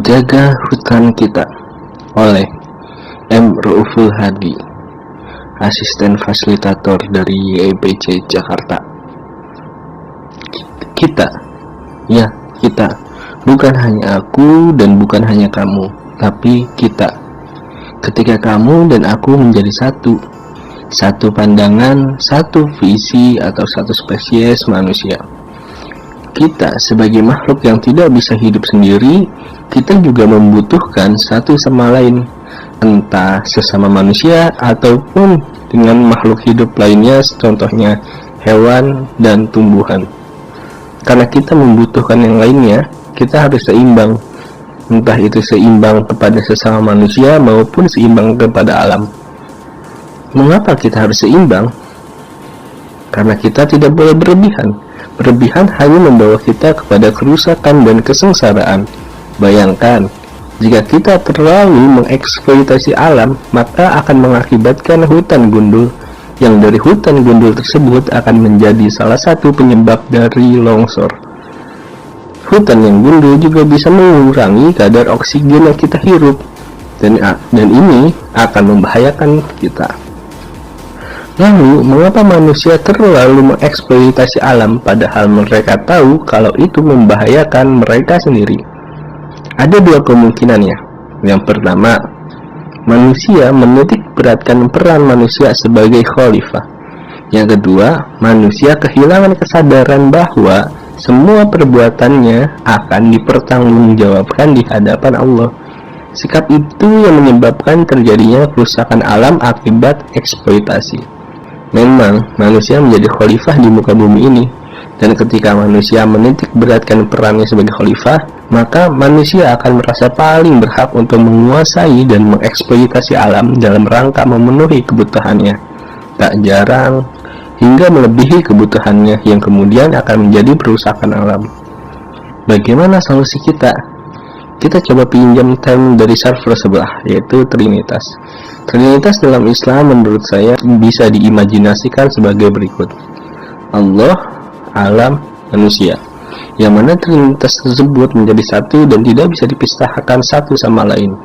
Menjaga Hutan Kita oleh M. Rauful Hadi, asisten fasilitator dari YPC Jakarta. Kita, bukan hanya aku dan bukan hanya kamu, tapi kita. Ketika kamu dan aku menjadi satu pandangan, satu visi atau satu spesies manusia. Kita sebagai makhluk yang tidak bisa hidup sendiri, kita juga membutuhkan satu sama lain, entah sesama manusia ataupun dengan makhluk hidup lainnya, contohnya hewan dan tumbuhan. Karena kita membutuhkan yang lainnya, kita harus seimbang, entah itu seimbang kepada sesama manusia maupun seimbang kepada alam. Mengapa kita harus seimbang? Karena kita tidak boleh berlebihan. Berlebihan hanya membawa kita kepada kerusakan dan kesengsaraan. Bayangkan, jika kita terlalu mengeksploitasi alam, maka akan mengakibatkan hutan gundul, yang dari hutan gundul tersebut akan menjadi salah satu penyebab dari longsor. Hutan yang gundul juga bisa mengurangi kadar oksigen yang kita hirup, dan ini akan membahayakan kita. Lalu, mengapa manusia terlalu mengeksploitasi alam padahal mereka tahu kalau itu membahayakan mereka sendiri? Ada dua kemungkinannya. Yang pertama, manusia menitik beratkan peran manusia sebagai khalifah. Yang kedua, manusia kehilangan kesadaran bahwa semua perbuatannya akan dipertanggungjawabkan di hadapan Allah. Sikap itu yang menyebabkan terjadinya kerusakan alam akibat eksploitasi. Memang manusia menjadi khalifah di muka bumi ini, dan ketika manusia menitik beratkan perannya sebagai khalifah, maka manusia akan merasa paling berhak untuk menguasai dan mengeksploitasi alam dalam rangka memenuhi kebutuhannya, tak jarang hingga melebihi kebutuhannya, yang kemudian akan menjadi perusakan alam. Bagaimana solusi kita? Kita coba pinjam term dari server sebelah, yaitu Trinitas. Trinitas dalam Islam menurut saya bisa diimajinasikan sebagai berikut: Allah, alam, manusia, yang mana Trinitas tersebut menjadi satu dan tidak bisa dipisahkan satu sama lain.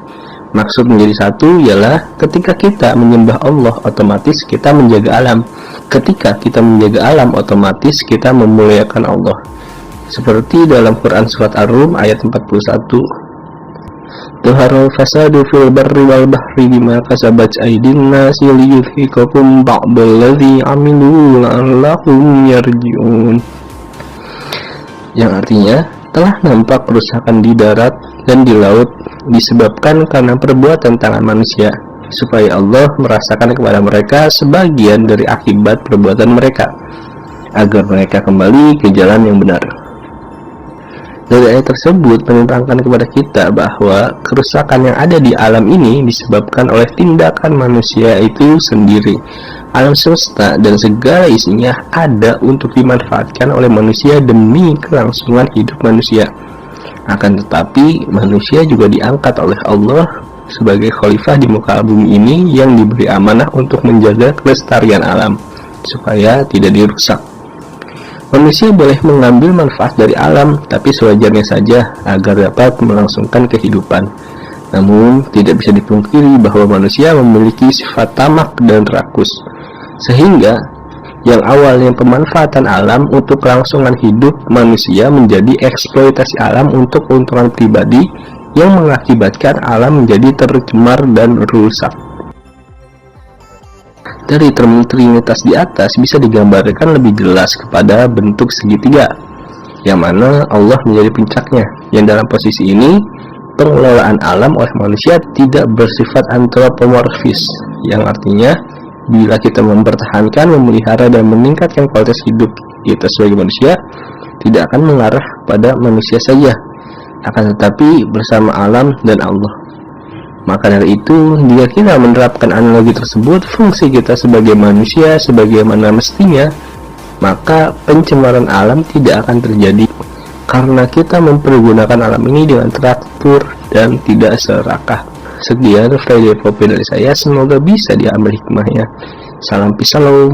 Maksud menjadi satu ialah ketika kita menyembah Allah, otomatis kita menjaga alam. Ketika kita menjaga alam, otomatis kita memuliakan Allah. Seperti dalam Quran Surat Ar-Rum ayat 41, Tuharul fasadu fil barri wal bahri bima kasabat aydin nasi liyudhikakum ba'daladzi amilu la'allahum yarji'un. Yang artinya, telah nampak kerusakan di darat dan di laut disebabkan karena perbuatan tangan manusia, supaya Allah merasakan kepada mereka sebagian dari akibat perbuatan mereka, agar mereka kembali ke jalan yang benar. Dari ayat tersebut menerangkan kepada kita bahwa kerusakan yang ada di alam ini disebabkan oleh tindakan manusia itu sendiri. Alam semesta dan segala isinya ada untuk dimanfaatkan oleh manusia demi kelangsungan hidup manusia. Akan tetapi, manusia juga diangkat oleh Allah sebagai khalifah di muka bumi ini yang diberi amanah untuk menjaga kelestarian alam, supaya tidak dirusak. Manusia boleh mengambil manfaat dari alam, tapi sewajarnya saja agar dapat melangsungkan kehidupan. Namun, tidak bisa dipungkiri bahwa manusia memiliki sifat tamak dan rakus, sehingga yang awalnya pemanfaatan alam untuk kelangsungan hidup manusia menjadi eksploitasi alam untuk keuntungan pribadi yang mengakibatkan alam menjadi tercemar dan rusak. Dari term Trinitas di atas bisa digambarkan lebih jelas kepada bentuk segitiga, yang mana Allah menjadi puncaknya, yang dalam posisi ini pengelolaan alam oleh manusia tidak bersifat antropomorfis, yang artinya bila kita mempertahankan, memelihara, dan meningkatkan kualitas hidup kita sebagai manusia, tidak akan mengarah pada manusia saja, akan tetapi bersama alam dan Allah. Maka dari itu, jika kita menerapkan analogi tersebut, fungsi kita sebagai manusia sebagaimana mestinya, maka pencemaran alam tidak akan terjadi, karena kita mempergunakan alam ini dengan teratur dan tidak serakah. Sekian Friday Poppy dari saya, semoga bisa diambil hikmahnya. Salam peace, salam.